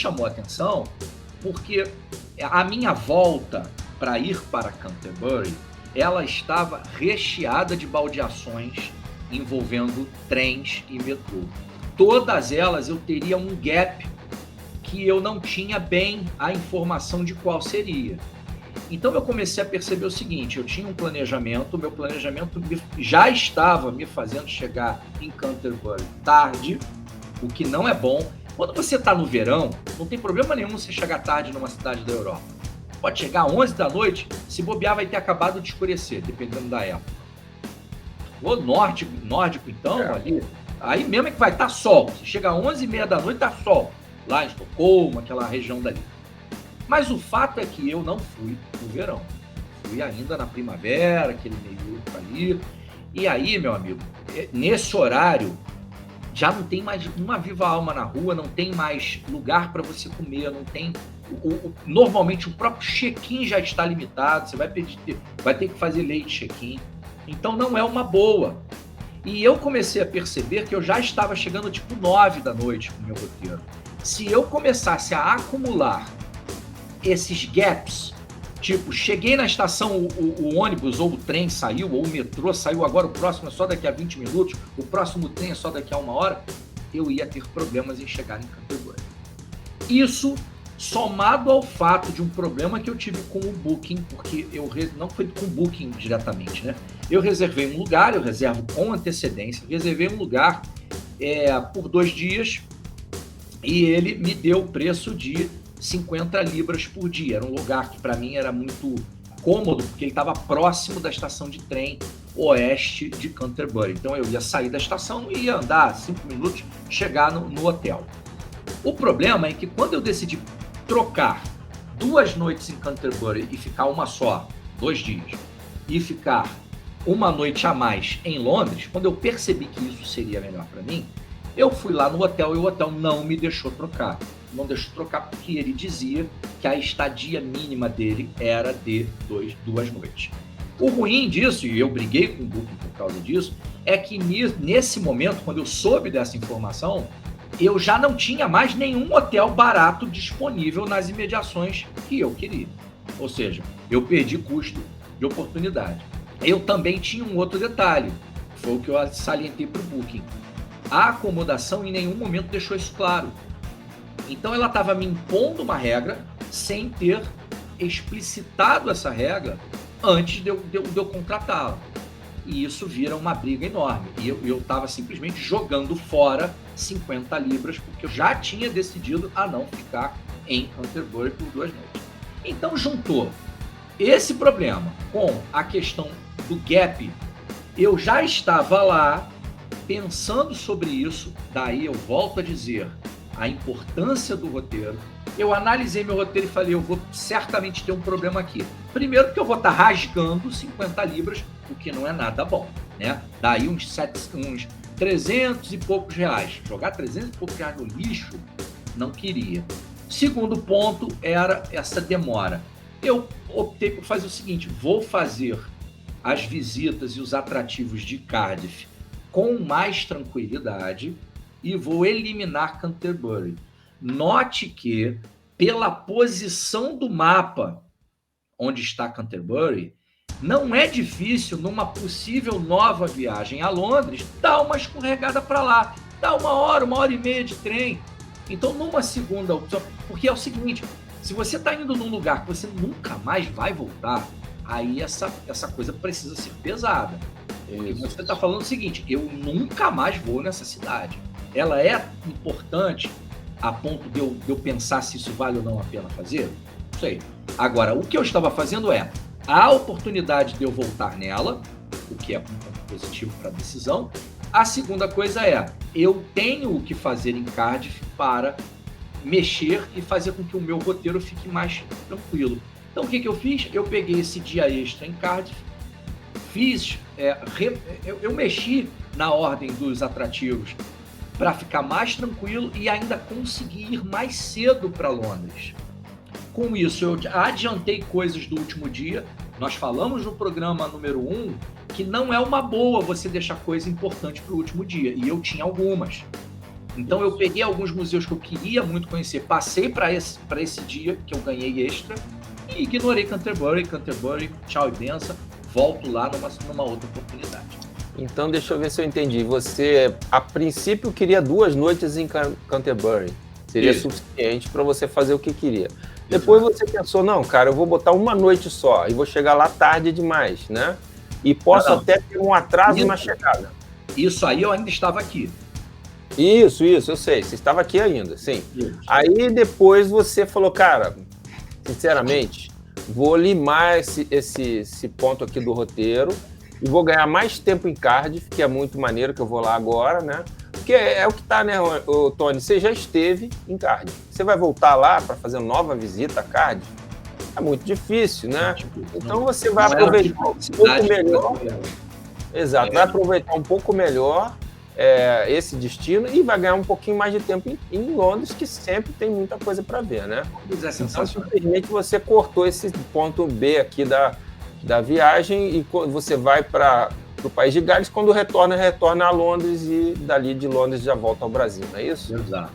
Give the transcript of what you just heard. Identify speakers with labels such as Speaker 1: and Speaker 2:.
Speaker 1: chamou a atenção porque a minha volta para ir para Canterbury, ela estava recheada de baldeações envolvendo trens e metrô. Todas elas eu teria um gap que eu não tinha bem a informação de qual seria. Então eu comecei a perceber o seguinte, eu tinha um planejamento, meu planejamento já estava me fazendo chegar em Canterbury tarde, o que não é bom. Quando você está no verão, não tem problema nenhum você chegar tarde numa cidade da Europa. Pode chegar às 11 da noite, se bobear vai ter acabado de escurecer, dependendo da época. O nórdico então, ali, aí mesmo é que vai estar sol. Se chega às 11h30 da noite, está sol. Lá em Estocolmo, aquela região dali. Mas o fato é que eu não fui no verão. Fui ainda na primavera, aquele meio ali. E aí, meu amigo, nesse horário, já não tem mais uma viva alma na rua, não tem mais lugar para você comer, não tem... Normalmente o próprio check-in já está limitado, você vai ter que fazer late check-in. Então não é uma boa. E eu comecei a perceber que eu já estava chegando tipo 9 da noite com o meu roteiro. Se eu começasse a acumular esses gaps, tipo, cheguei na estação, o ônibus ou o trem saiu, ou o metrô saiu, agora o próximo é só daqui a 20 minutos, o próximo trem é só daqui a 1 hora, eu ia ter problemas em chegar em Canterbury. Isso somado ao fato de um problema que eu tive com o Booking, porque não foi com o Booking diretamente, né? Eu reservei um lugar, eu reservo com antecedência, reservei um lugar por 2 dias e ele me deu o preço de 50 libras por dia. Era um lugar que para mim era muito cômodo, porque ele estava próximo da estação de trem oeste de Canterbury. Então eu ia sair da estação e ia andar 5 minutos, chegar no hotel. O problema é que quando eu decidi trocar 2 noites em Canterbury e ficar uma só, 2 dias, e ficar uma noite a mais em Londres, quando eu percebi que isso seria melhor para mim, eu fui lá no hotel e o hotel não me deixou trocar. Não deixou trocar porque ele dizia que a estadia mínima dele era de 2 noites. O ruim disso, e eu briguei com o Booking por causa disso, é que nesse momento, quando eu soube dessa informação, eu já não tinha mais nenhum hotel barato disponível nas imediações que eu queria. Ou seja, eu perdi custo de oportunidade. Eu também tinha um outro detalhe, foi o que eu salientei para o Booking. A acomodação em nenhum momento deixou isso claro. Então ela estava me impondo uma regra sem ter explicitado essa regra antes de eu contratá-la. E isso vira uma briga enorme. E eu estava simplesmente jogando fora 50 libras, porque eu já tinha decidido a não ficar em Canterbury por 2 noites. Então juntou esse problema com a questão do gap. Eu já estava lá pensando sobre isso, daí eu volto a dizer a importância do roteiro. Eu analisei meu roteiro e falei, eu vou certamente ter um problema aqui. Primeiro porque eu vou estar rasgando 50 libras, o que não é nada bom, né? Daí uns 300 e poucos reais. Jogar 300 e poucos reais no lixo, não queria. Segundo ponto era essa demora. Eu optei por fazer o seguinte, vou fazer as visitas e os atrativos de Cardiff com mais tranquilidade e vou eliminar Canterbury. Note que, pela posição do mapa onde está Canterbury, não é difícil, numa possível nova viagem a Londres, dar uma escorregada para lá. Dá 1 hora, 1h30 de trem. Então, numa segunda opção, porque é o seguinte, se você está indo num lugar que você nunca mais vai voltar, aí essa coisa precisa ser pesada. Isso. Você está falando o seguinte, eu nunca mais vou nessa cidade. Ela é importante a ponto de eu pensar se isso vale ou não a pena fazer? Não sei. Agora, o que eu estava fazendo a oportunidade de eu voltar nela, o que é um ponto positivo para a decisão. A segunda coisa eu tenho o que fazer em Cardiff para mexer e fazer com que o meu roteiro fique mais tranquilo. Então, o que eu fiz? Eu peguei esse dia extra em Cardiff, eu mexi na ordem dos atrativos para ficar mais tranquilo e ainda conseguir ir mais cedo para Londres. Com isso, eu adiantei coisas do último dia. Nós falamos no programa número 1 que não é uma boa você deixar coisa importante para o último dia, e eu tinha algumas. Então eu peguei alguns museus que eu queria muito conhecer, passei para esse dia que eu ganhei extra e ignorei Canterbury, tchau e benção, volto lá numa outra oportunidade.
Speaker 2: Então, deixa eu ver se eu entendi. Você, a princípio, queria 2 noites em Canterbury. Seria suficiente para você fazer o que queria. Depois você pensou, não, cara, eu vou botar uma noite só e vou chegar lá tarde demais, né? E posso até ter um atraso na chegada.
Speaker 1: Isso aí eu ainda estava aqui.
Speaker 2: Isso, eu sei. Você estava aqui ainda, sim. Isso. Aí depois você falou, cara, sinceramente, vou limar esse ponto aqui do roteiro e vou ganhar mais tempo em Cardiff, que é muito maneiro, que eu vou lá agora, né? Porque é o que tá, né, Tony? Você já esteve em Cardiff. Você vai voltar lá para fazer nova visita a Cardiff? É muito difícil, né? Então você vai aproveitar um pouco melhor. Exato, vai aproveitar um pouco melhor esse destino e vai ganhar um pouquinho mais de tempo em Londres, que sempre tem muita coisa para ver, né? Então, simplesmente você cortou esse ponto B aqui da viagem e você vai para o País de Gales, quando retorna a Londres e dali de Londres já volta ao Brasil, não é isso?
Speaker 1: Exato.